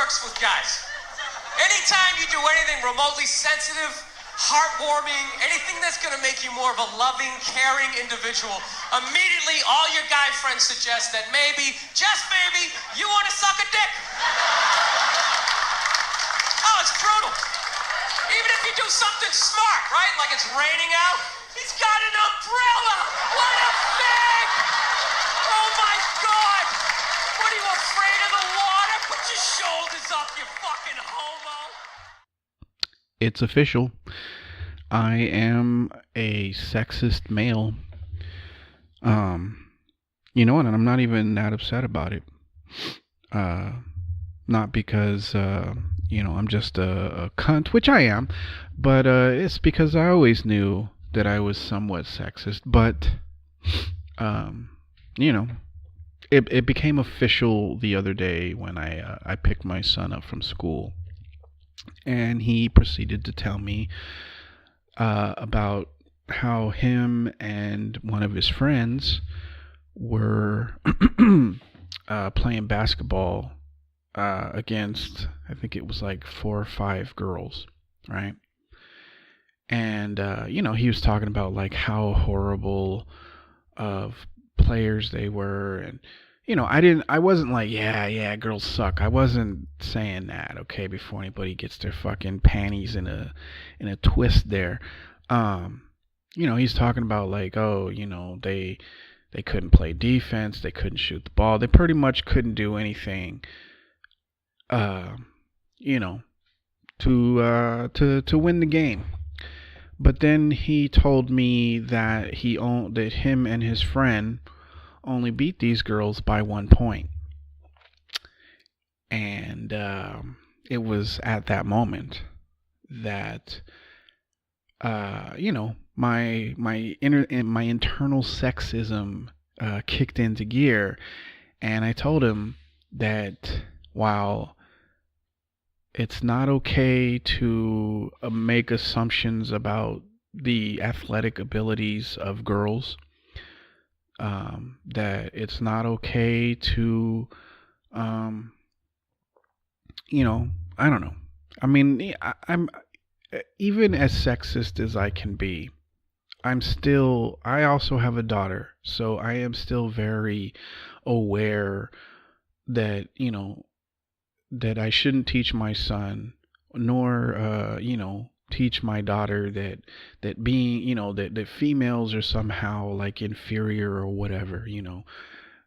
works with guys. Anytime you do anything remotely sensitive, heartwarming, anything that's going to make you more of a loving, caring individual, immediately all your guy friends suggest that maybe, just maybe, you want to suck a dick. Oh, it's brutal. Even if you do something smart, right? Like it's raining out, he's got an umbrella. What a fag! Oh my God! What are you, afraid of the water? Put your shoulders up, you fucking homo. It's official. I am a sexist male. You know what? And I'm not even that upset about it. Not because, I'm just a cunt, which I am, but it's because I always knew that I was somewhat sexist. But, it became official the other day when I picked my son up from school. And he proceeded to tell me about how him and one of his friends were playing basketball against, I think it was like 4 or 5 girls, right? And, he was talking about like how horrible of players they were. And, I wasn't like, yeah, girls suck. I wasn't saying that, okay, before anybody gets their fucking panties in a twist there. He's talking about like, oh, they couldn't play defense, they couldn't shoot the ball, they pretty much couldn't do anything, to win the game. But then he told me that that him and his friend only beat these girls by 1 point. And it was at that moment that my internal sexism kicked into gear, and I told him that while it's not okay to make assumptions about the athletic abilities of girls, that it's not okay to, I don't know. I mean, I'm even as sexist as I can be, I also have a daughter, so I am still very aware that, that I shouldn't teach my son, nor, teach my daughter that being, that females are somehow like inferior or whatever,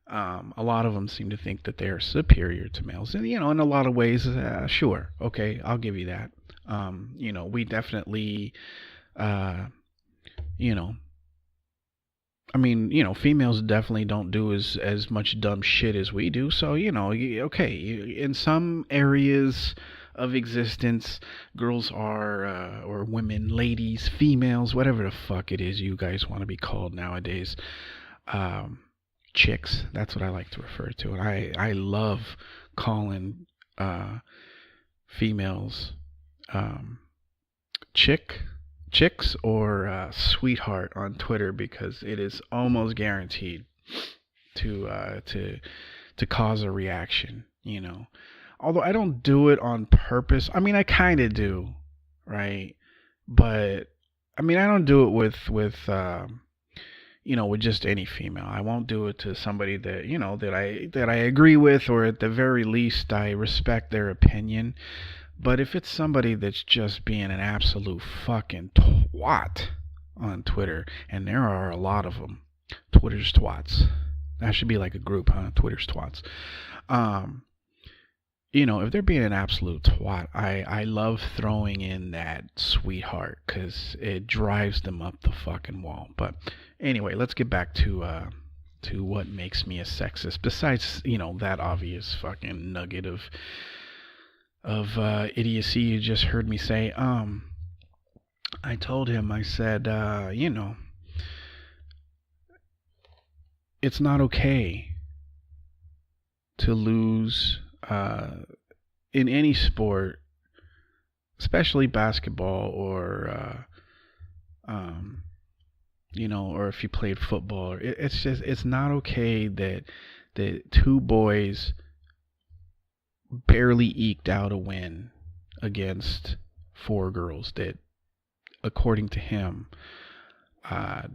a lot of them seem to think that they're superior to males, and, in a lot of ways, sure. Okay. I'll give you that. We definitely, females definitely don't do as much dumb shit as we do. So, okay, in some areas of existence, girls are, or women, ladies, females, whatever the fuck it is you guys want to be called nowadays, chicks, that's what I like to refer to. And I love calling females chicks or sweetheart on Twitter, because it is almost guaranteed to cause a reaction, although I don't do it on purpose. I mean, I kind of do, right? But I mean, I don't do it with with just any female. I won't do it to somebody that, that I agree with, or at the very least I respect their opinion. But if it's somebody that's just being an absolute fucking twat on Twitter, and there are a lot of them, Twitter's twats. That should be like a group, huh? Twitter's twats. If they're being an absolute twat, I love throwing in that sweetheart, because it drives them up the fucking wall. But anyway, let's get back to what makes me a sexist, besides, that obvious fucking nugget of idiocy you just heard me say. I told him, I said, it's not okay to lose in any sport, especially basketball, or or if you played football. It's not okay that 2 boys barely eked out a win against four girls that, according to him,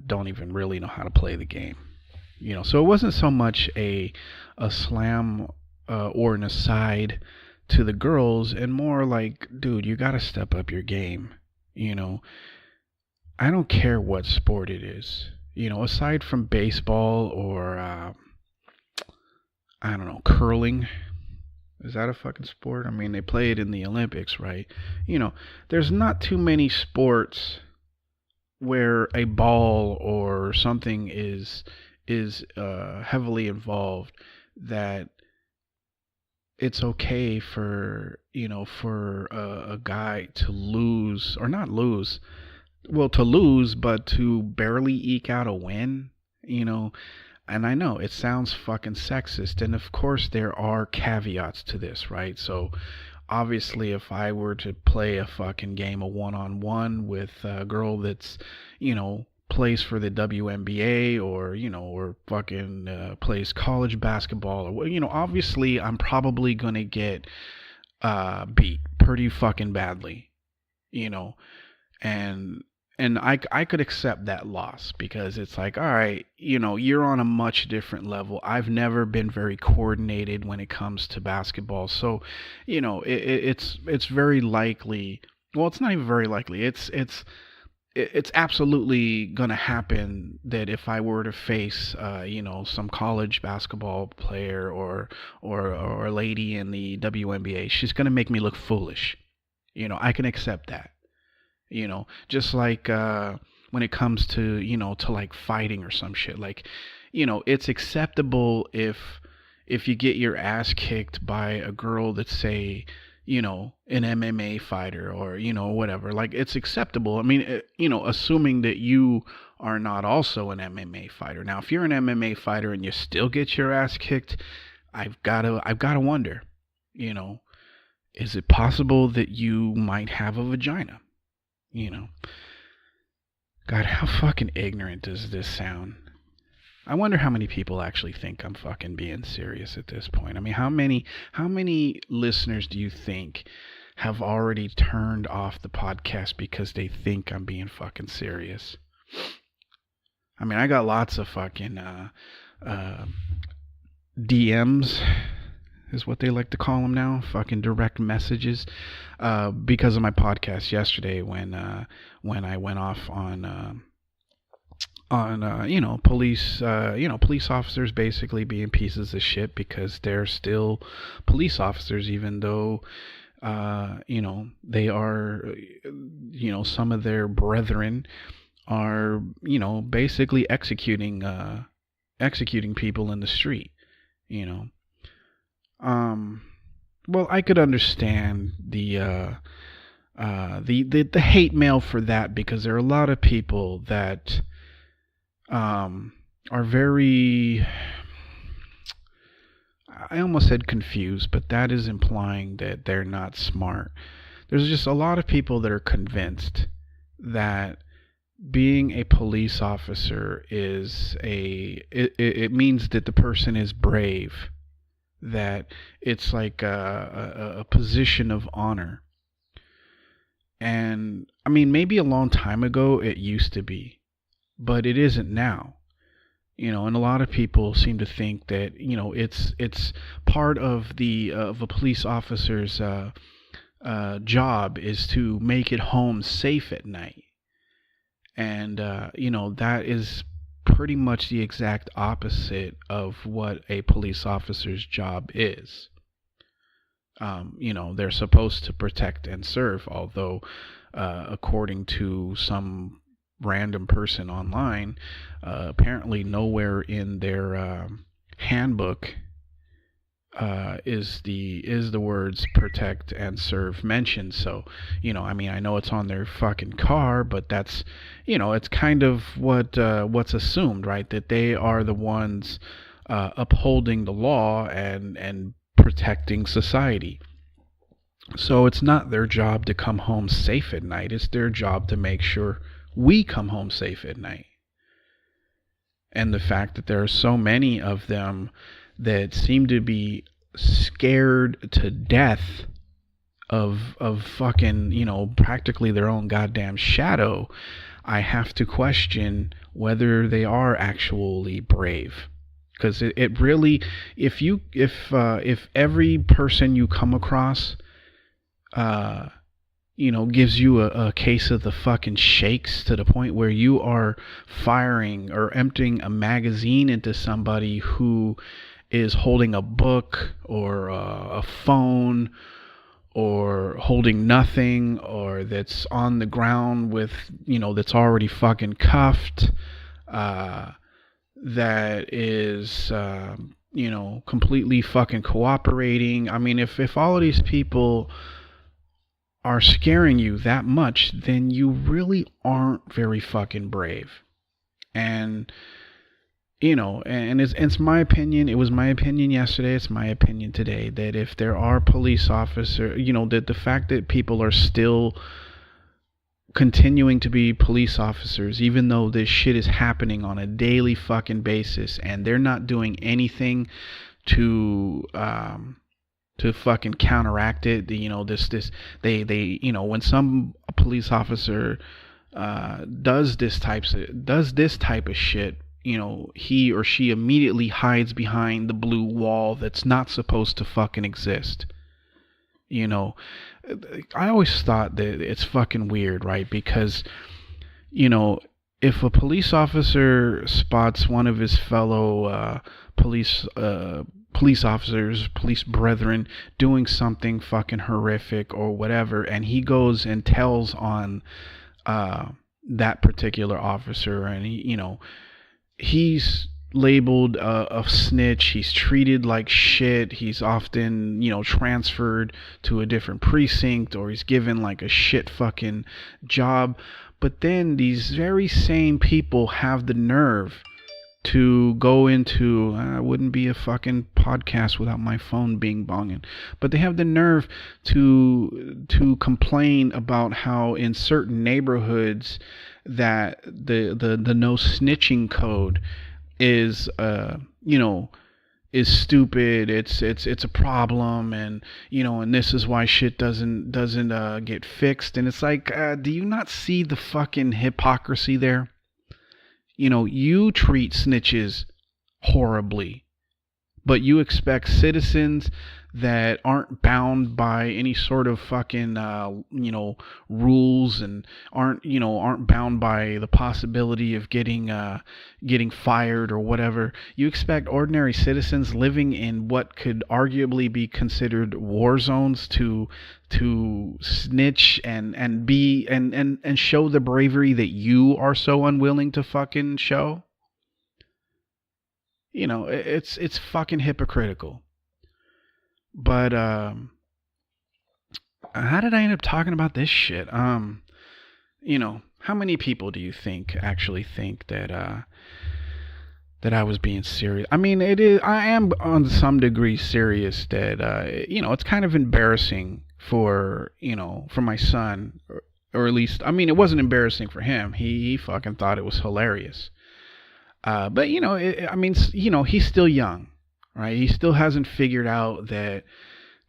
don't even really know how to play the game. So it wasn't so much a slam or an aside to the girls, and more like, dude, you got to step up your game. I don't care what sport it is. Aside from baseball or I don't know, curling. Is that a fucking sport? I mean, they play it in the Olympics, right? There's not too many sports where a ball or something is heavily involved that it's okay for a guy to lose, or not lose, well, to lose, but to barely eke out a win. And I know it sounds fucking sexist, and of course there are caveats to this, right? So obviously, if I were to play a fucking game of one-on-one with a girl that's, plays for the WNBA, or fucking plays college basketball, or obviously I'm probably gonna get beat pretty fucking badly, and I could accept that loss, because it's like, all right, you're on a much different level. I've never been very coordinated when it comes to basketball. So, it's very likely. Well, it's not even very likely. It's absolutely going to happen that if I were to face, some college basketball player or a lady in the WNBA, she's going to make me look foolish. I can accept that. Just like when it comes to, to like fighting or some shit. Like, it's acceptable if you get your ass kicked by a girl that's, say, an MMA fighter, or, whatever. Like, it's acceptable. I mean, assuming that you are not also an MMA fighter. Now, if you're an MMA fighter and you still get your ass kicked, I've got to wonder, is it possible that you might have a vagina? God, how fucking ignorant does this sound? I wonder how many people actually think I'm fucking being serious at this point. I mean, how many listeners do you think have already turned off the podcast because they think I'm being fucking serious? I mean, I got lots of fucking DMs, is what they like to call them now, fucking direct messages, because of my podcast yesterday, when I went off on police, police officers basically being pieces of shit because they're still police officers, even though they are, some of their brethren are, basically executing people in the street. Well, I could understand the hate mail for that, because there are a lot of people that are very, I almost said confused, but that is implying that they're not smart. There's just a lot of people that are convinced that being a police officer is it means that the person is brave, that it's like a position of honor. And I mean, maybe a long time ago it used to be, but it isn't now. And a lot of people seem to think that, it's part of a police officer's job is to make it home safe at night. And that is pretty much the exact opposite of what a police officer's job is. They're supposed to protect and serve, although according to some random person online, apparently nowhere in their handbook is the words protect and serve mentioned. So, I mean, I know it's on their fucking car, but that's, it's kind of what's assumed, right? That they are the ones upholding the law and protecting society. So it's not their job to come home safe at night. It's their job to make sure we come home safe at night. And the fact that there are so many of them that seem to be scared to death of fucking, practically their own goddamn shadow, I have to question whether they are actually brave. Because it really, if every person you come across, gives you a case of the fucking shakes to the point where you are firing or emptying a magazine into somebody who is holding a book or a phone or holding nothing, or that's on the ground with, that's already fucking cuffed, that is, completely fucking cooperating. I mean, if all of these people are scaring you that much, then you really aren't very fucking brave. And and it's my opinion. It was my opinion yesterday. It's my opinion today that if there are police officers, that the fact that people are still continuing to be police officers, even though this shit is happening on a daily fucking basis, and they're not doing anything to fucking counteract it. When some police officer does this type of shit, he or she immediately hides behind the blue wall that's not supposed to fucking exist. I always thought that it's fucking weird, right? Because, if a police officer spots one of his fellow police officers, police brethren, doing something fucking horrific or whatever, and he goes and tells on that particular officer, and he's labeled a snitch, he's treated like shit, he's often, transferred to a different precinct, or he's given like a shit fucking job. But then these very same people have the nerve to go into, wouldn't be a fucking podcast without my phone being bonging, but they have the nerve to complain about how in certain neighborhoods that the no snitching code is is stupid, it's a problem, and and this is why shit doesn't get fixed. And it's like, do you not see the fucking hypocrisy there? You treat snitches horribly, but you expect citizens that aren't bound by any sort of fucking rules, and aren't bound by the possibility of getting fired or whatever. You expect ordinary citizens living in what could arguably be considered war zones to snitch and be and show the bravery that you are so unwilling to fucking show. It's fucking hypocritical. But how did I end up talking about this shit? How many people do you think actually think that I was being serious? I mean, I am on some degree serious that it's kind of embarrassing for my son, or at least, I mean, it wasn't embarrassing for him. He fucking thought it was hilarious. But he's still young, right? He still hasn't figured out that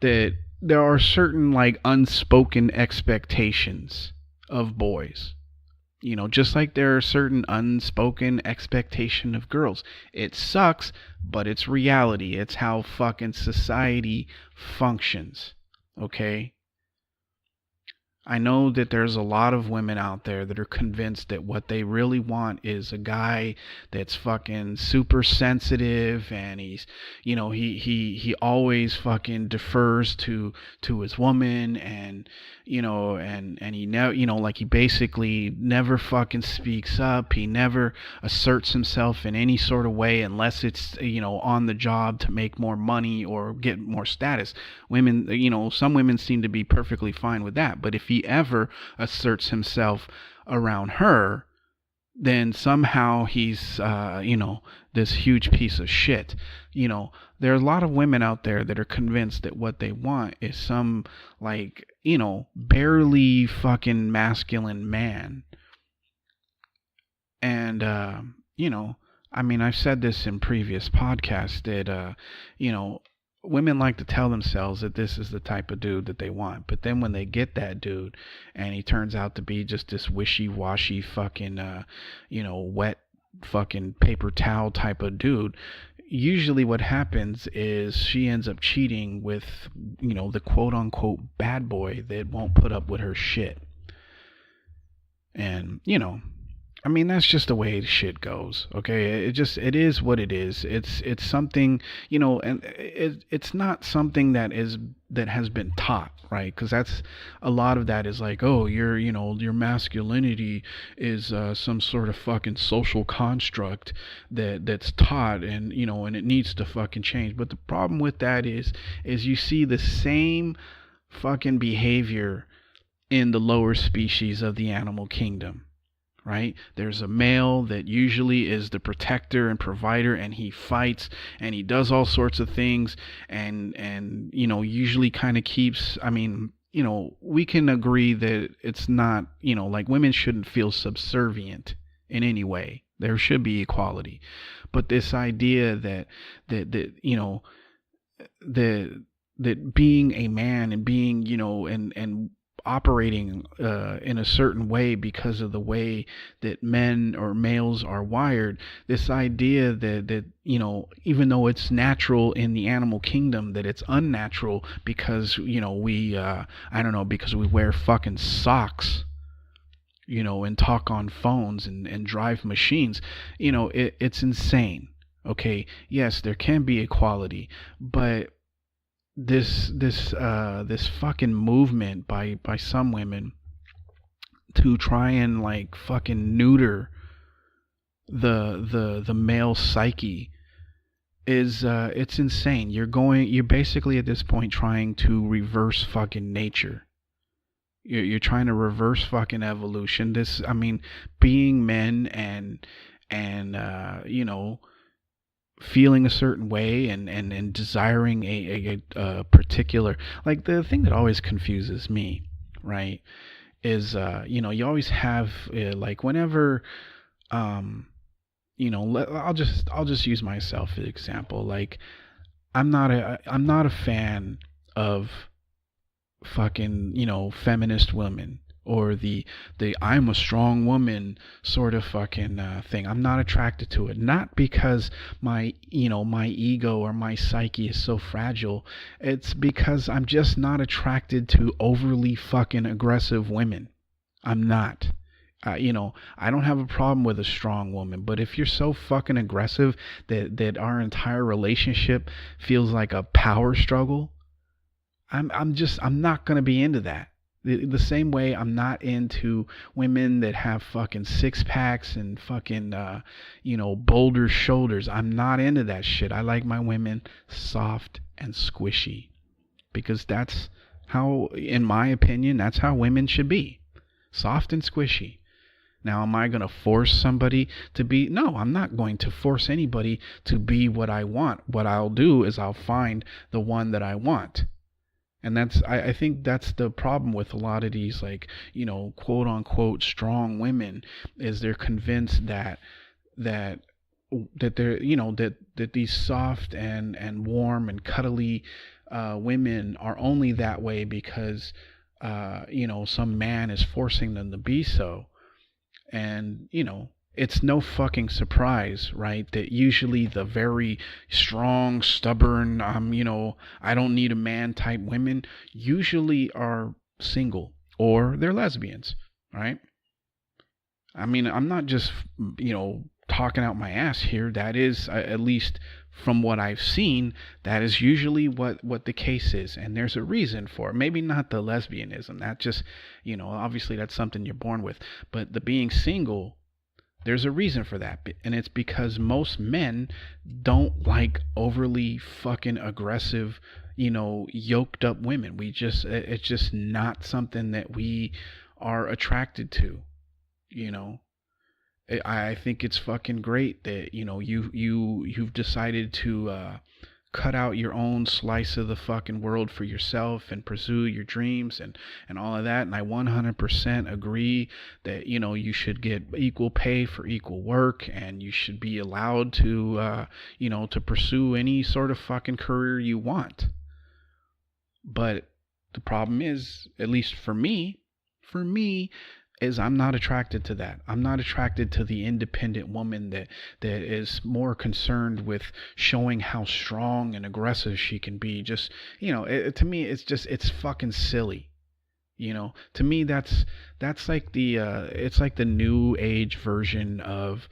there are certain like unspoken expectations of boys. Just like there are certain unspoken expectation of girls. It sucks, but it's reality. It's how fucking society functions. Okay? I know that there's a lot of women out there that are convinced that what they really want is a guy that's fucking super sensitive, and he's, he always fucking defers to his woman, and and he like he basically never fucking speaks up. He never asserts himself in any sort of way unless it's on the job to make more money or get more status. Women, some women seem to be perfectly fine with that, but if he ever asserts himself around her, then somehow he's this huge piece of shit. There are a lot of women out there that are convinced that what they want is some like barely fucking masculine man. And I mean, I've said this in previous podcasts that women like to tell themselves that this is the type of dude that they want. But then when they get that dude and he turns out to be just this wishy-washy fucking, wet fucking paper towel type of dude, usually what happens is she ends up cheating with, the quote unquote bad boy that won't put up with her shit. And, I mean, that's just the way shit goes. Okay, it is what it is. It's something, and it's not something that has been taught, right? Because that's a lot of that is like, oh, your masculinity is some sort of fucking social construct that's taught, and and it needs to fucking change. But the problem with that is you see the same fucking behavior in the lower species of the animal kingdom. Right? There's a male that usually is the protector and provider, and he fights and he does all sorts of things, and usually kind of keeps, I mean, we can agree that it's not, like, women shouldn't feel subservient in any way. There should be equality. But this idea that that being a man and being, and operating in a certain way because of the way that men or males are wired, this idea that even though it's natural in the animal kingdom, that it's unnatural because we because we wear fucking socks, and talk on phones and drive machines. It's insane. Okay, yes, there can be equality, but this fucking movement by some women to try and like fucking neuter the male psyche is it's insane. You're basically at this point trying to reverse fucking nature. You're trying to reverse fucking evolution. Being men and feeling a certain way and desiring a particular, like, the thing that always confuses me, right, is you always have like, whenever I'll just use myself as an example. Like, I'm not a fan of fucking feminist women, or the I'm a strong woman sort of fucking thing. I'm not attracted to it, not because my ego or my psyche is so fragile. It's because I'm just not attracted to overly fucking aggressive women. I'm not. I don't have a problem with a strong woman, but if you're so fucking aggressive that our entire relationship feels like a power struggle, I'm not gonna be into that. The same way I'm not into women that have fucking six packs and fucking boulder shoulders. I'm not into that shit. I like my women soft and squishy, because that's how, in my opinion, that's how women should be. Soft and squishy. Now, am I going to force somebody to be? No, I'm not going to force anybody to be what I want. What I'll do is I'll find the one that I want. And I think that's the problem with a lot of these, like, quote unquote strong women, is they're convinced that they're, that these soft and warm and cuddly women are only that way because some man is forcing them to be so. And it's no fucking surprise, right, that usually the very strong, stubborn, I don't need a man type women usually are single or they're lesbians, right? I mean, I'm not just, talking out my ass here. That is, at least from what I've seen, that is usually what the case is. And there's a reason for it. Maybe not the lesbianism. That just, obviously that's something you're born with. But the being single, there's a reason for that, and it's because most men don't like overly fucking aggressive, yoked up women. It's just not something that we are attracted to, I think it's fucking great that, you've decided to cut out your own slice of the fucking world for yourself and pursue your dreams and all of that. And I 100% agree that, you know, you should get equal pay for equal work, and you should be allowed to, you know, to pursue any sort of fucking career you want. But the problem is, at least for me, is I'm not attracted to that. I'm not attracted to the independent woman that is more concerned with showing how strong and aggressive she can be. Just, you know, to me, it's fucking silly. You know, to me, that's like it's like the new age version of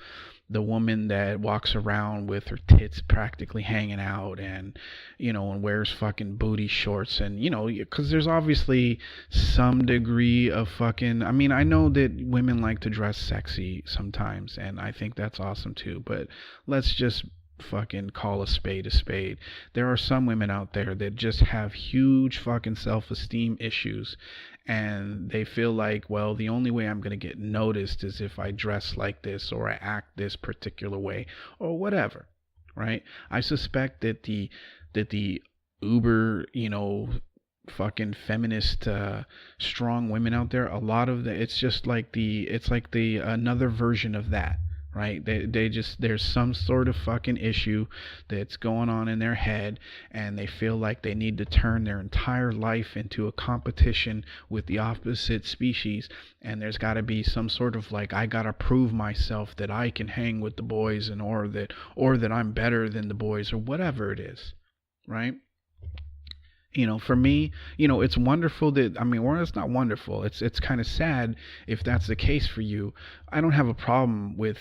the woman that walks around with her tits practically hanging out, and, you know, and wears fucking booty shorts, and, you know, because there's obviously some degree of fucking, I mean, I know that women like to dress sexy sometimes, and I think that's awesome too, but let's just fucking call a spade a spade. There are some women out there that just have huge fucking self-esteem issues, and they feel like, well, the only way I'm going to get noticed is if I dress like this, or I act this particular way, or whatever, right? I suspect that the uber, you know, fucking feminist strong women out there, a lot of it's just like it's like the another version of that, right? They just, there's some sort of fucking issue that's going on in their head, and they feel like they need to turn their entire life into a competition with the opposite species, and there's got to be some sort of like, I got to prove myself that I can hang with the boys, and or that I'm better than the boys, or whatever it is, right? You know, for me, you know, it's wonderful that, I mean, well, it's not wonderful, it's kind of sad if that's the case for you. I don't have a problem with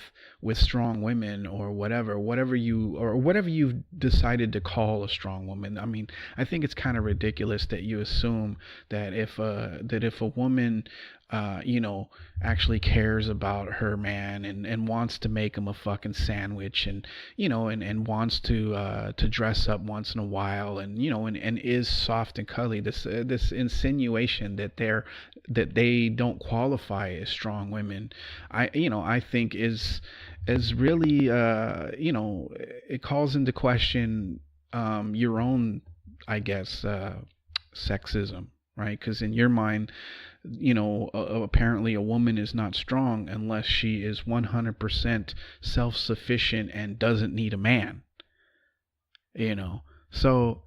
strong women, or whatever you've decided to call a strong woman. I mean, I think it's kind of ridiculous that you assume that if a woman, you know, actually cares about her man, and wants to make him a fucking sandwich, and, you know, and wants to dress up once in a while, and, you know, and is soft and cuddly, this insinuation that they don't qualify as strong women, I think is really, you know, it calls into question your own, I guess, sexism, right? Because in your mind, you know, apparently a woman is not strong unless she is 100% self-sufficient and doesn't need a man, you know. So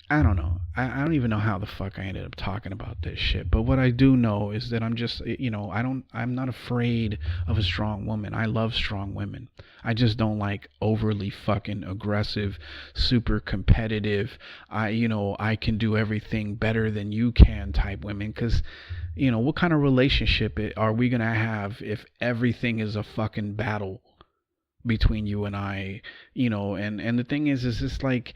I don't know. I don't even know how the fuck I ended up talking about this shit. But what I do know is that I'm just, you know, I'm not afraid of a strong woman. I love strong women. I just don't like overly fucking aggressive, super competitive, I can do everything better than you can type women. Because, you know, what kind of relationship are we going to have if everything is a fucking battle between you and I, you know? And the thing is it's like,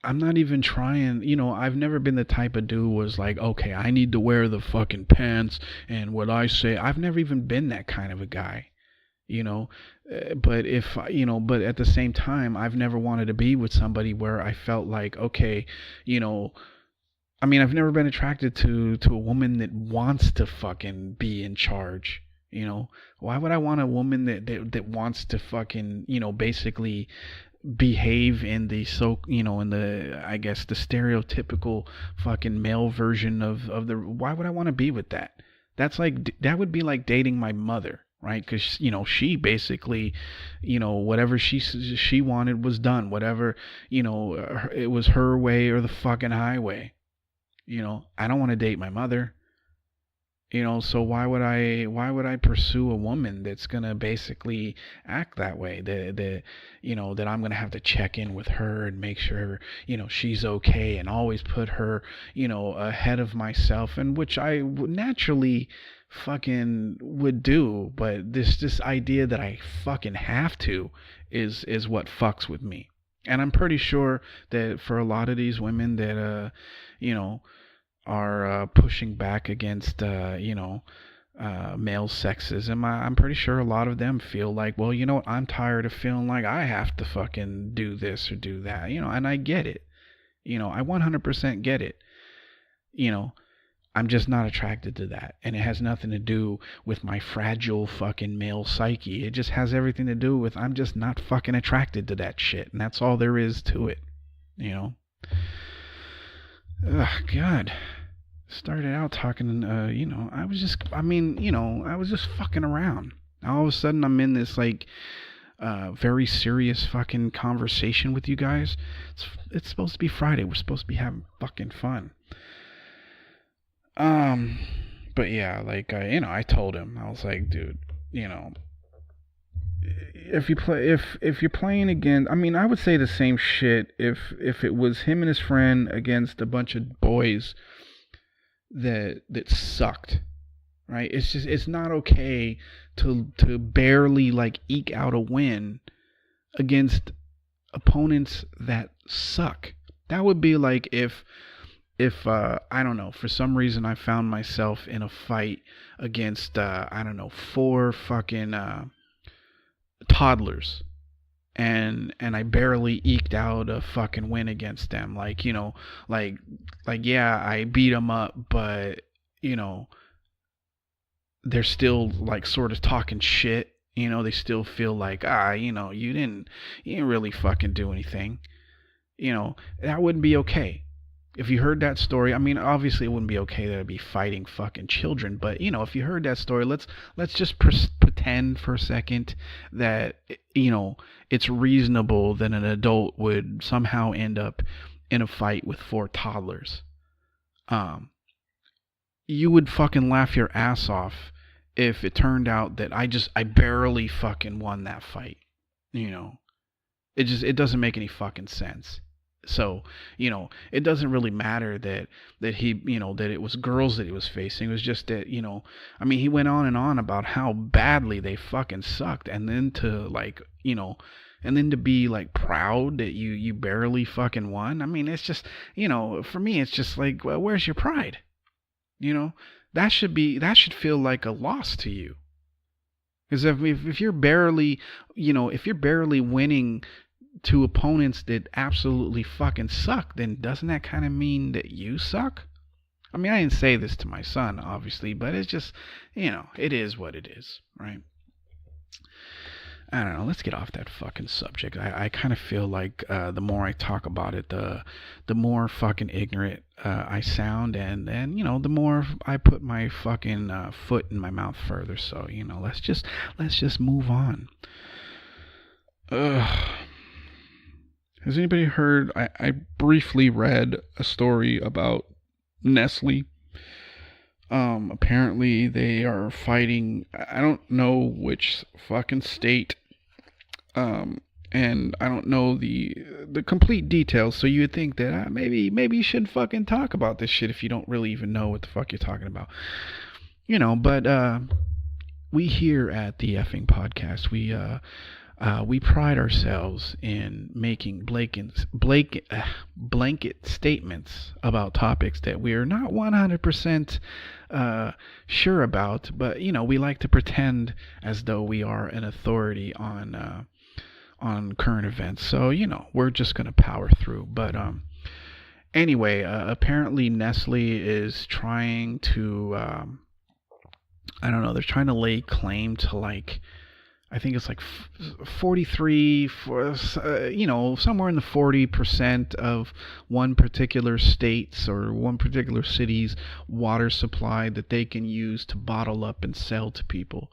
I'm not even trying, you know, I've never been the type of dude was like, okay, I need to wear the fucking pants and what I say. I've never even been that kind of a guy, you know. But but at the same time, I've never wanted to be with somebody where I felt like, okay, you know, I mean, I've never been attracted to a woman that wants to fucking be in charge. You know, why would I want a woman that wants to fucking, you know, basically behave in the, I guess, the stereotypical fucking male version of the, why would I want to be with that? That would be like dating my mother, right? Because, you know, she basically, you know, whatever she wanted was done. Whatever, you know, it was her way or the fucking highway. You know, I don't want to date my mother. You know, so why would I pursue a woman that's gonna basically act that way? That I'm gonna have to check in with her and make sure, you know, she's okay, and always put her, you know, ahead of myself, and which I would naturally fucking would do, but this idea that I fucking have to is what fucks with me. And I'm pretty sure that for a lot of these women that you know, are pushing back against male sexism, I'm pretty sure a lot of them feel like, well, you know what, I'm tired of feeling like I have to fucking do this or do that, you know. And I get it, you know, I 100% get it, you know. I'm just not attracted to that, and it has nothing to do with my fragile fucking male psyche. It just has everything to do with, I'm just not fucking attracted to that shit, and that's all there is to it, you know. Ugh, God. Started out talking, I was just fucking around. All of a sudden, I'm in this, like, very serious fucking conversation with you guys. It's supposed to be Friday. We're supposed to be having fucking fun. But yeah, like, I told him, I was like, dude, if you're playing against, I mean, I would say the same shit if it was him and his friend against a bunch of boys that sucked, right? It's not okay to barely, like, eke out a win against opponents that suck. That would be like if I don't know, for some reason I found myself in a fight against I don't know, 4 fucking toddlers, and I barely eked out a fucking win against them. Like, yeah, I beat them up, but they're still, like, sort of talking shit. They still feel like, you didn't really fucking do anything. That wouldn't be okay. If you heard that story, I mean, obviously it wouldn't be okay to be fighting fucking children, but if you heard that story, let's just pretend for a second that it's reasonable that an adult would somehow end up in a fight with 4 toddlers. You would fucking laugh your ass off if it turned out that I barely fucking won that fight. It doesn't make any fucking sense. So, it doesn't really matter that he, that it was girls that he was facing. It was just that, I mean, he went on and on about how badly they fucking sucked. And then to, like, and then to be, like, proud that you barely fucking won. I mean, it's just, for me, it's just like, well, where's your pride? That should feel like a loss to you. Because if you're barely, winning to opponents that absolutely fucking suck, then doesn't that kind of mean that you suck? I mean, I didn't say this to my son, obviously, but it's just, it is what it is, right? I don't know. Let's get off that fucking subject. I kind of feel like the more I talk about it, the more fucking ignorant I sound, and the more I put my fucking foot in my mouth further. So let's just move on. Has anybody heard? I briefly read a story about Nestle. Apparently they are fighting. I don't know which fucking state. And I don't know the complete details. So you would think that maybe you shouldn't fucking talk about this shit if you don't really even know what the fuck you're talking about. But we here at the effing podcast, we pride ourselves in making blanket statements about topics that we are not 100% sure about, but we like to pretend as though we are an authority on current events. So we're just gonna power through. But anyway, apparently Nestle is trying to I don't know, they're trying to lay claim to, like, I think it's like 43, somewhere in the 40% of one particular state's or one particular city's water supply that they can use to bottle up and sell to people.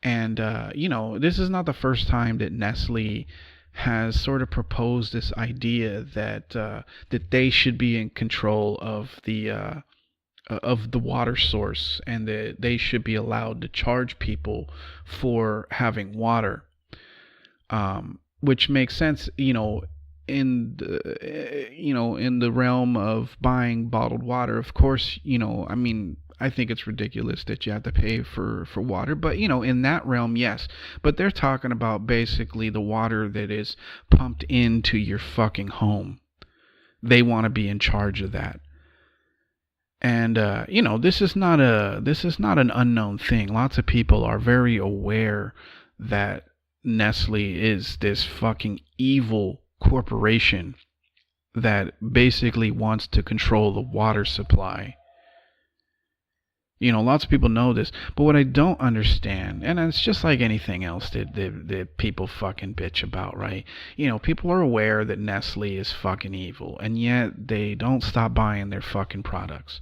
And, this is not the first time that Nestle has sort of proposed this idea that they should be in control of the water source, and that they should be allowed to charge people for having water, which makes sense, in the realm of buying bottled water. Of course, I mean, I think it's ridiculous that you have to pay for water, but in that realm, yes. But they're talking about basically the water that is pumped into your fucking home. They want to be in charge of that. And this is not an unknown thing. Lots of people are very aware that Nestle is this fucking evil corporation that basically wants to control the water supply. Lots of people know this, but what I don't understand, and it's just like anything else that people fucking bitch about, right? People are aware that Nestle is fucking evil, and yet they don't stop buying their fucking products.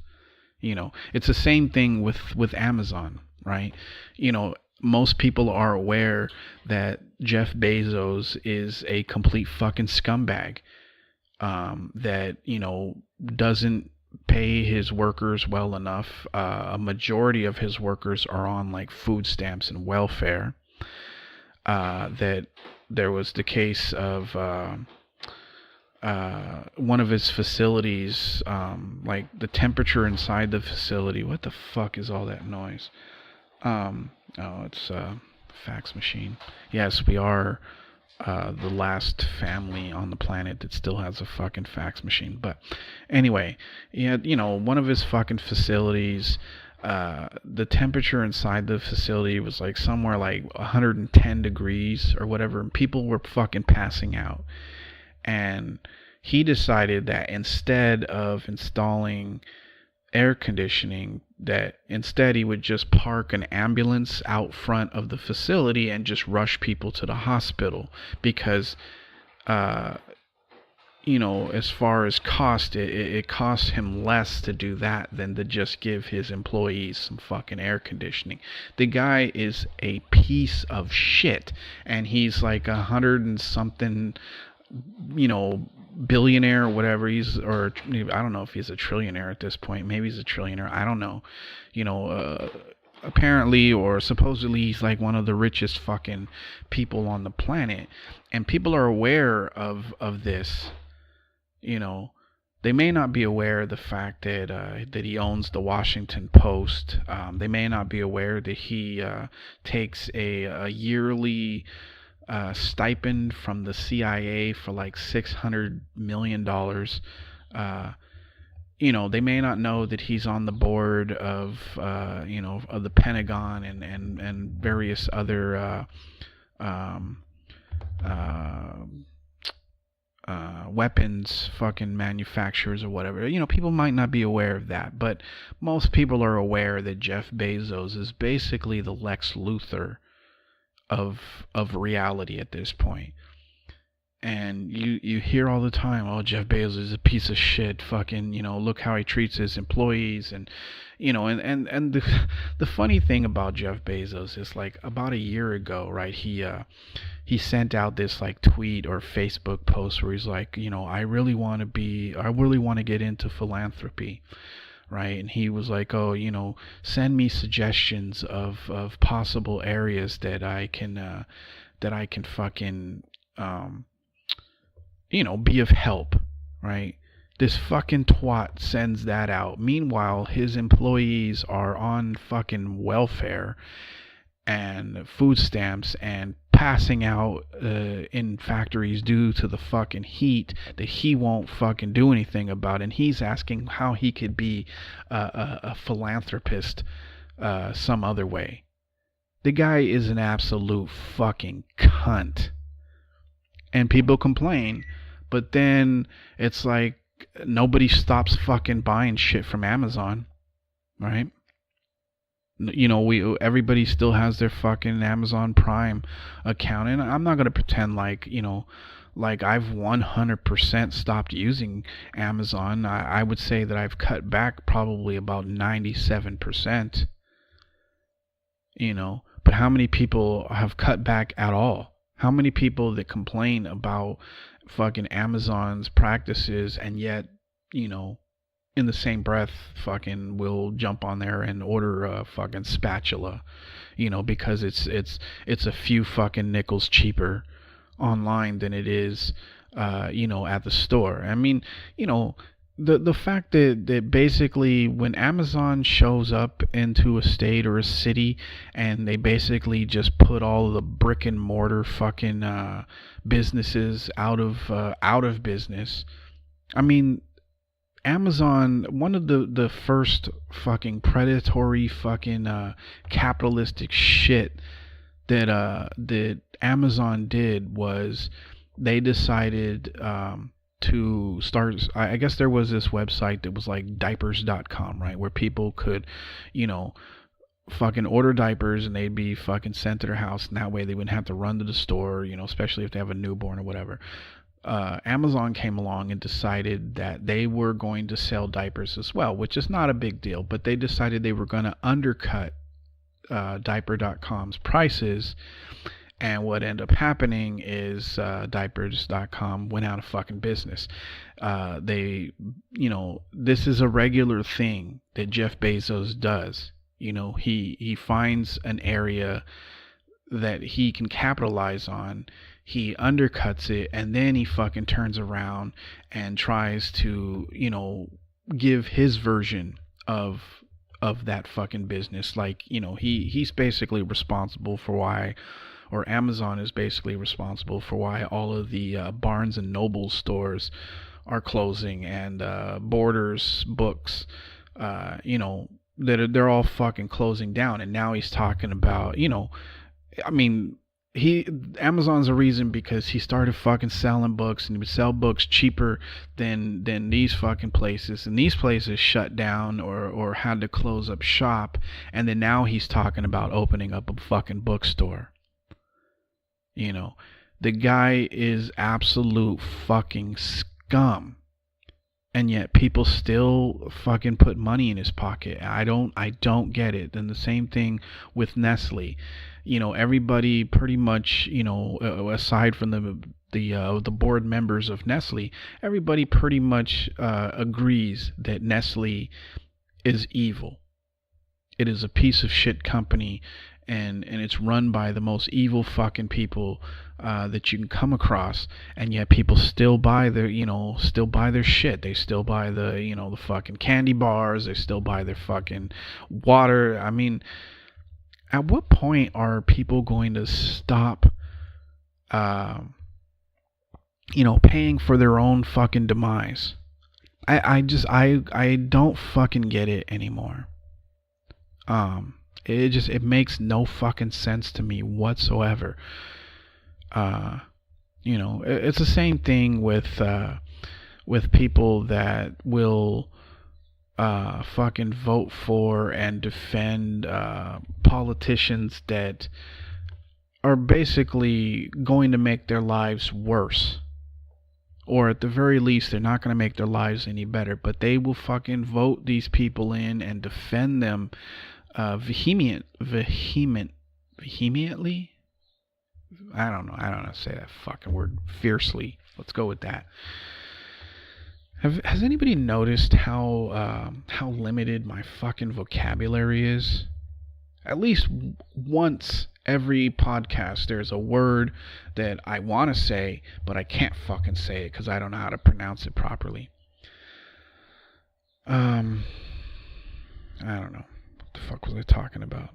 It's the same thing with Amazon, right? Most people are aware that Jeff Bezos is a complete fucking scumbag, that, doesn't pay his workers well enough. A majority of his workers are on like food stamps and welfare. That there was the case of one of his facilities, like the temperature inside the facility. What the fuck is all that noise? Oh, it's a fax machine. Yes, we are the last family on the planet that still has a fucking fax machine. But anyway, one of his fucking facilities, the temperature inside the facility was like somewhere like 110 degrees or whatever, and people were fucking passing out. And he decided that instead of installing air conditioning, that instead he would just park an ambulance out front of the facility and just rush people to the hospital, because as far as cost, it costs him less to do that than to just give his employees some fucking air conditioning. The guy is a piece of shit, and he's like 100 and something, billionaire or whatever. Or I don't know if he's a trillionaire at this point. Maybe he's a trillionaire. I don't know. Apparently or supposedly he's like one of the richest fucking people on the planet, and people are aware of this. They may not be aware of the fact that he owns the Washington Post. They may not be aware that he takes a yearly stipend from the CIA for like $600 million. They may not know that he's on the board of of the Pentagon and various other weapons fucking manufacturers or whatever. People might not be aware of that, but most people are aware that Jeff Bezos is basically the Lex Luthor of reality at this point. And you hear all the time, oh, Jeff Bezos is a piece of shit, fucking, look how he treats his employees. And and the funny thing about Jeff Bezos is, like, about a year ago, right, he sent out this like tweet or Facebook post where he's like, I really want to get into philanthropy, right? And he was like, oh, send me suggestions of possible areas that I can fucking be of help, right? This fucking twat sends that out. Meanwhile, his employees are on fucking welfare and food stamps and passing out in factories due to the fucking heat that he won't fucking do anything about. And he's asking how he could be a philanthropist some other way. The guy is an absolute fucking cunt. And people complain, but then it's like nobody stops fucking buying shit from Amazon, right? Everybody still has their fucking Amazon Prime account, and I'm not gonna pretend like like I've 100% stopped using Amazon. I would say that I've cut back probably about 97%. But how many people have cut back at all? How many people that complain about fucking Amazon's practices and yet, in the same breath fucking will jump on there and order a fucking spatula, because it's a few fucking nickels cheaper online than it is at the store. I mean, the fact that basically when Amazon shows up into a state or a city and they basically just put all the brick and mortar fucking businesses out of business. I mean, Amazon, one of the first fucking predatory fucking capitalistic shit that Amazon did was they decided to start. I guess there was this website that was like diapers.com, right, where people could, you know, fucking order diapers and they'd be fucking sent to their house, and that way they wouldn't have to run to the store, you know, especially if they have a newborn or whatever. Amazon came along and decided that they were going to sell diapers as well, which is not a big deal, but they decided they were going to undercut diaper.com's prices. And what ended up happening is diapers.com went out of fucking business. They, you know, this is a regular thing that Jeff Bezos does. You know, he finds an area that he can capitalize on, he undercuts it, and then he fucking turns around and tries to, you know, give his version of that fucking business. Like, you know, he's basically responsible for why, or Amazon is basically responsible for why all of the Barnes and Noble stores are closing, and Borders books, you know, that they're all fucking closing down. And now he's talking about, you know, I mean, Amazon's a reason because he started fucking selling books, and he would sell books cheaper than these fucking places, and these places shut down or had to close up shop. And then now he's talking about opening up a fucking bookstore. You know, the guy is absolute fucking scum. And yet people still fucking put money in his pocket. I don't get it. And the same thing with Nestle. You know, everybody pretty much, you know, aside from the board members of Nestle, everybody pretty much agrees that Nestle is evil. It is a piece of shit company, and it's run by the most evil fucking people that you can come across. And yet people still buy their, you know, shit. They still buy the, you know, the fucking candy bars. They still buy their fucking water. I mean, at what point are people going to stop, you know, paying for their own fucking demise? I don't fucking get it anymore. It makes no fucking sense to me whatsoever. You know, it's the same thing with people that will fucking vote for and defend politicians that are basically going to make their lives worse. Or at the very least, they're not going to make their lives any better, but they will fucking vote these people in and defend them vehemently. I don't know how to say that fucking word. Fiercely. Let's go with that. Has anybody noticed how limited my fucking vocabulary is? At least once every podcast, there's a word that I want to say, but I can't fucking say it because I don't know how to pronounce it properly. I don't know. What the fuck was I talking about?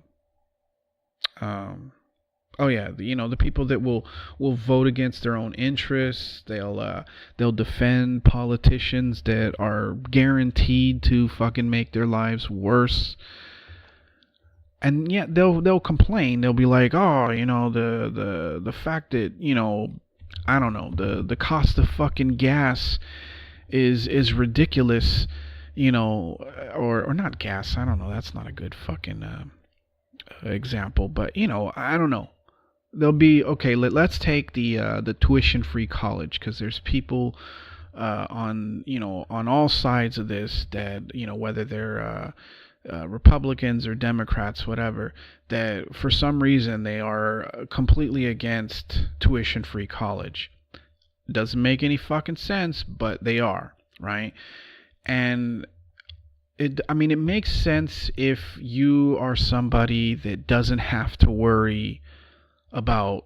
Oh yeah, you know, the people that will vote against their own interests. They'll defend politicians that are guaranteed to fucking make their lives worse. And yet they'll complain. They'll be like, oh, you know, the fact that, you know, I don't know, the cost of fucking gas is ridiculous, you know, or not gas. I don't know. That's not a good fucking example, but you know, I don't know. They'll be okay. Let's take the tuition-free college, because there's people on, you know, on all sides of this that, you know, whether they're Republicans or Democrats, whatever, that for some reason they are completely against tuition-free college. Doesn't make any fucking sense, but they are, right? And it makes sense if you are somebody that doesn't have to worry about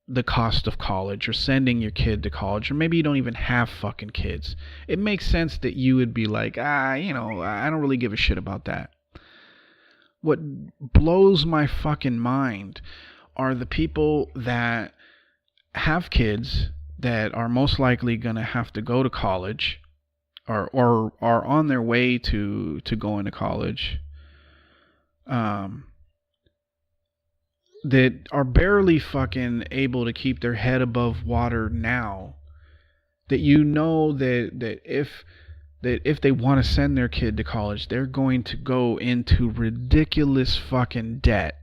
the cost of college or sending your kid to college, or maybe you don't even have fucking kids. It makes sense that you would be like, you know, I don't really give a shit about that. What blows my fucking mind are the people that have kids that are most likely going to have to go to college, or are on their way to going to college, that are barely fucking able to keep their head above water now, that you know that if they want to send their kid to college, they're going to go into ridiculous fucking debt.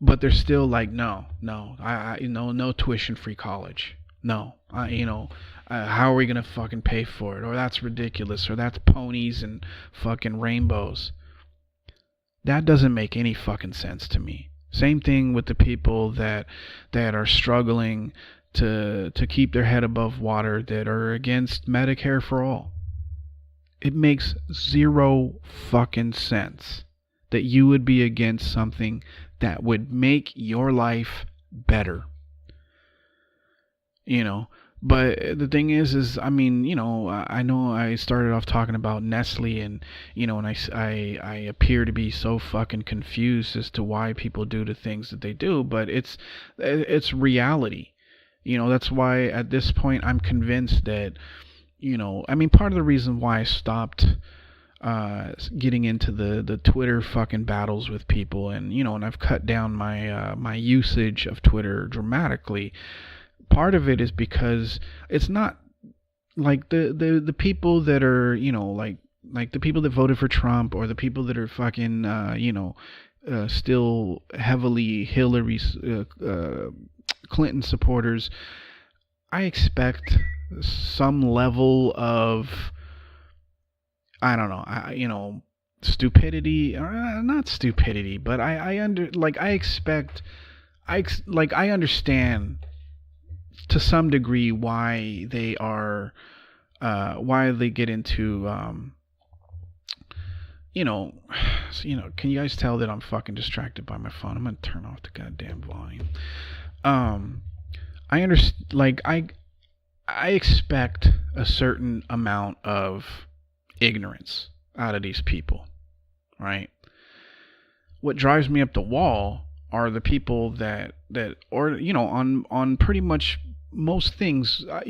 But they're still like, no, no tuition free college. No, how are we gonna fucking pay for it? Or that's ridiculous. Or that's ponies and fucking rainbows. That doesn't make any fucking sense to me. Same thing with the people that are struggling to keep their head above water, that are against Medicare for all. It makes zero fucking sense that you would be against something that would make your life better. But the thing is I mean, I know I started off talking about Nestle, and and I appear to be so fucking confused as to why people do the things that they do, but it's reality. That's why at this point I'm convinced that, I mean, part of the reason why I stopped getting into the Twitter fucking battles with people, and I've cut down my usage of Twitter dramatically. Part of it is because it's not like the people that are, like the people that voted for Trump, or the people that are fucking still heavily Hillary Clinton supporters. I expect some level of, I don't know, stupidity, or not stupidity, but I understand to some degree why they are, why they get into, can you guys tell that I'm fucking distracted by my phone? I'm gonna turn off the goddamn volume. I understand, like, I expect a certain amount of ignorance out of these people, right? What drives me up the wall are the people that or on pretty much most things, I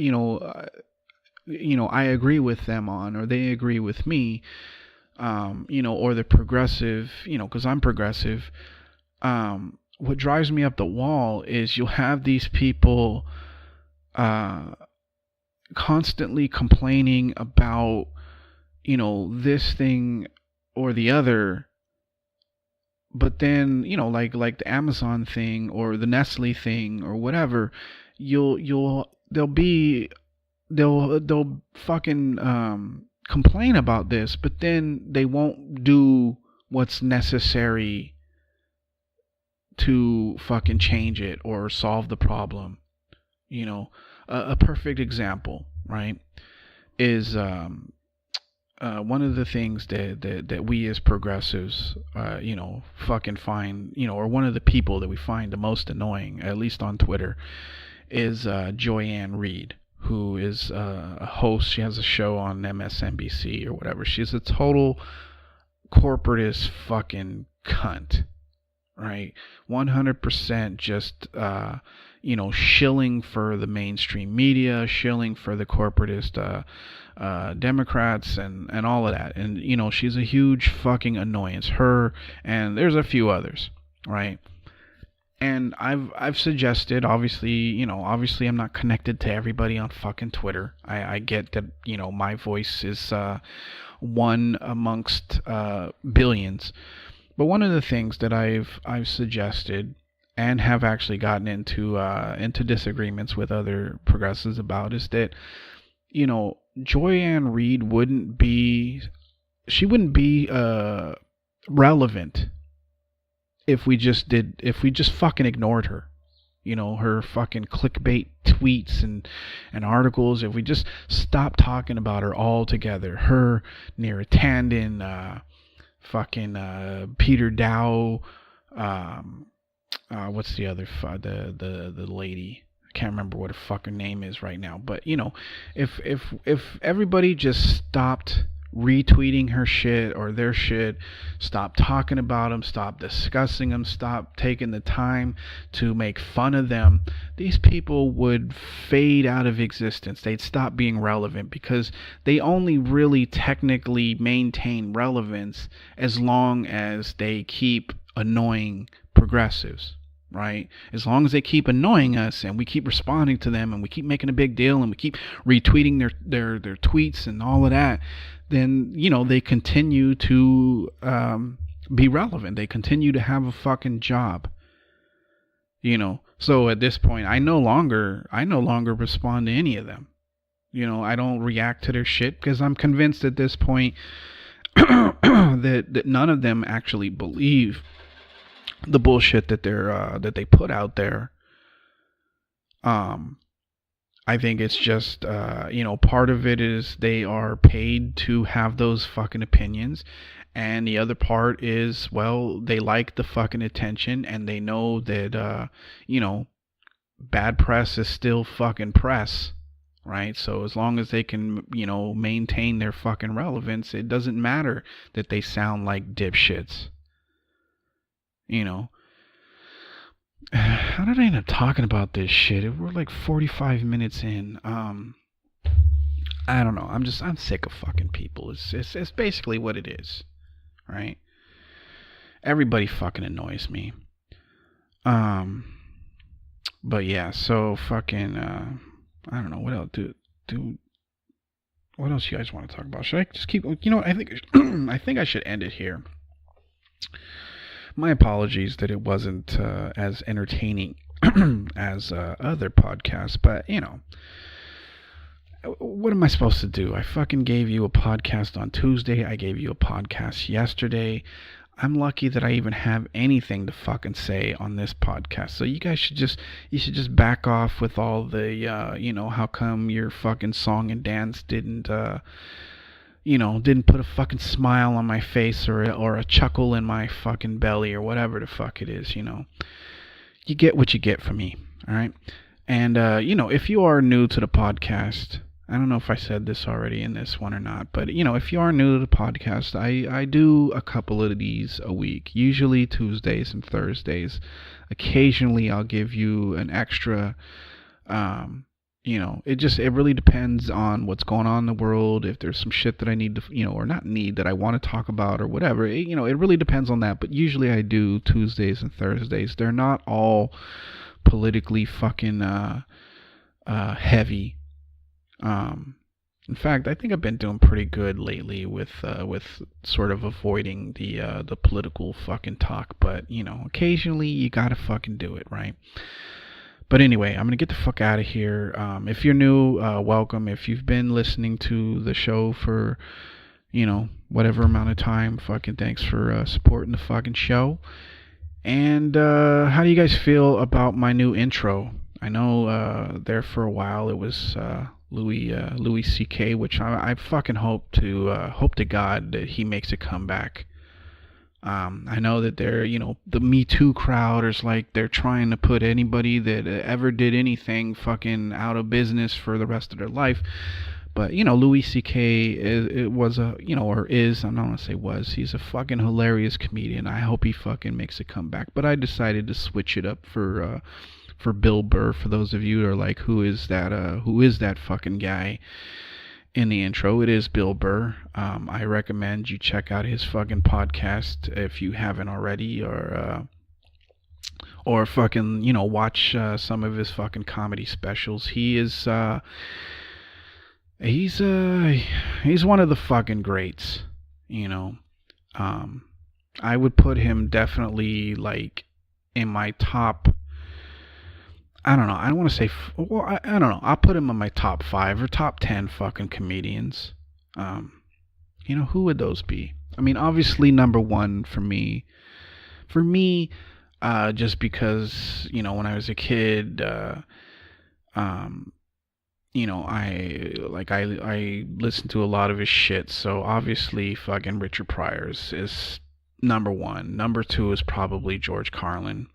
agree with them on, or they agree with me, or the progressive, because I'm progressive. What drives me up the wall is you'll have these people constantly complaining about, this thing or the other, but then, like the Amazon thing or the Nestle thing or whatever, they'll fucking complain about this, but then they won't do what's necessary to fucking change it or solve the problem. A perfect example, right, is one of the things that we as progressives, fucking find, or one of the people that we find the most annoying, at least on Twitter, is Joy-Ann Reid, who is a host. She has a show on MSNBC or whatever. She's a total corporatist fucking cunt, right? 100% just, shilling for the mainstream media, shilling for the corporatist Democrats and all of that. And, she's a huge fucking annoyance. Her, and there's a few others, right? And I've suggested, obviously I'm not connected to everybody on fucking Twitter. I get that, my voice is one amongst billions. But one of the things that I've suggested and have actually gotten into disagreements with other progressives about is that, Joy-Ann Reid wouldn't be relevant if we just fucking ignored her. Her fucking clickbait tweets and articles. If we just stopped talking about her altogether, her, Neera Tanden, fucking Peter Dow, what's the other the lady? I can't remember what her fucking name is right now. But if everybody just stopped retweeting her shit or their shit, stop talking about them, stop discussing them, stop taking the time to make fun of them, these people would fade out of existence. They'd stop being relevant, because they only really technically maintain relevance as long as they keep annoying progressives, right? As long as they keep annoying us and we keep responding to them and we keep making a big deal and we keep retweeting their tweets and all of that, then, you know, they continue to be relevant. They continue to have a fucking job, you know. So at this point, I no longer respond to any of them. You know, I don't react to their shit because I'm convinced at this point that none of them actually believe the bullshit that they put out there. I think it's just you know, part of it is they are paid to have those fucking opinions, and the other part is, well, they like the fucking attention and they know that you know, bad press is still fucking press. Right? So as long as they can, you know, maintain their fucking relevance, it doesn't matter that they sound like dipshits. You know. How did I end up talking about this shit? We're like 45 minutes in. I don't know. I'm sick of fucking people. It's basically what it is. Right? Everybody fucking annoys me. But yeah, so fucking I don't know what else what else you guys want to talk about? Should I just keep? You know, I think I think I should end it here. My apologies that it wasn't as entertaining as other podcasts, but you know, what am I supposed to do? I fucking gave you a podcast on Tuesday. I gave you a podcast yesterday. I'm lucky that I even have anything to fucking say on this podcast. So you guys should just back off with all the you know, how come your fucking song and dance didn't you know, didn't put a fucking smile on my face or a chuckle in my fucking belly or whatever the fuck it is, you know. You get what you get from me, all right? And you know, if you are new to the podcast, I don't know if I said this already in this one or not, but you know, if you are new to the podcast, I do a couple of these a week, usually Tuesdays and Thursdays. Occasionally I'll give you an extra, you know, it really depends on what's going on in the world. If there's some shit that I need to, you know, or not need, that I want to talk about or whatever, you know, it really depends on that. But usually I do Tuesdays and Thursdays. They're not all politically fucking heavy. In fact, I think I've been doing pretty good lately with sort of avoiding the political fucking talk. But you know, occasionally you gotta fucking do it, right? But anyway, I'm gonna get the fuck out of here. If you're new, welcome. If you've been listening to the show for, you know, whatever amount of time, fucking thanks for supporting the fucking show. And how do you guys feel about my new intro? I know there for a while it was Louis C.K., which I fucking hope to God that he makes a comeback. I know that they're, you know, the Me Too crowd is like, they're trying to put anybody that ever did anything fucking out of business for the rest of their life. But, you know, Louis C.K. was a, you know, or is, I don't want to say was, he's a fucking hilarious comedian. I hope he fucking makes a comeback. But I decided to switch it up for Bill Burr. For those of you who are like, who is that fucking guy in the intro? It is Bill Burr. I recommend you check out his fucking podcast if you haven't already, or fucking, you know, watch some of his fucking comedy specials. He is he's one of the fucking greats, you know. I would put him definitely like in my top, I don't know. I don't want to say. Well, I don't know. I'll put him in my top 5 or top 10 fucking comedians. You know, who would those be? I mean, obviously number 1 for me, just because, you know, when I was a kid, you know, I listened to a lot of his shit. So obviously, fucking Richard Pryor is number 1. Number 2 is probably George Carlin.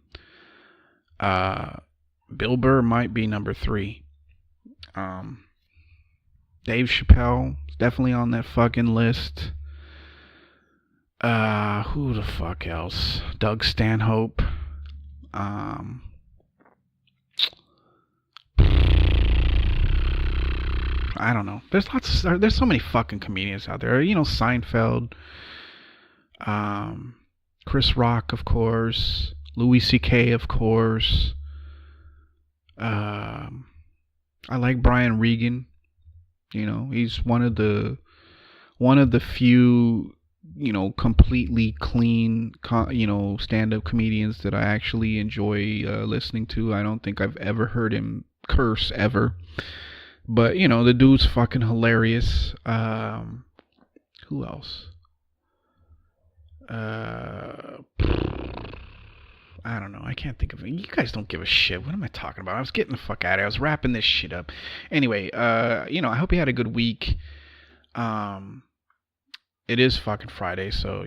Bill Burr might be number 3. Dave Chappelle is definitely on that fucking list. Who the fuck else? Doug Stanhope. I don't know. There's so many fucking comedians out there. You know, Seinfeld. Chris Rock, of course. Louis C.K., of course. I like Brian Regan. You know, he's one of the few, completely clean, stand-up comedians that I actually enjoy listening to. I don't think I've ever heard him curse ever. But, the dude's fucking hilarious. Who else? I don't know. I can't think of it. You guys don't give a shit. What am I talking about? I was getting the fuck out of here. I was wrapping this shit up. Anyway, I hope you had a good week. It is fucking Friday, so,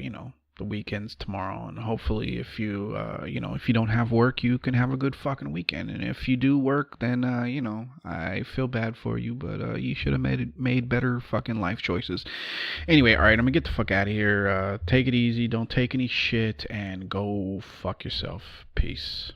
the weekend's tomorrow, and hopefully if you, if you don't have work, you can have a good fucking weekend. And if you do work, then, I feel bad for you, but you should have made better fucking life choices. Anyway, all right, I'm gonna get the fuck out of here. Take it easy, don't take any shit, and go fuck yourself. Peace.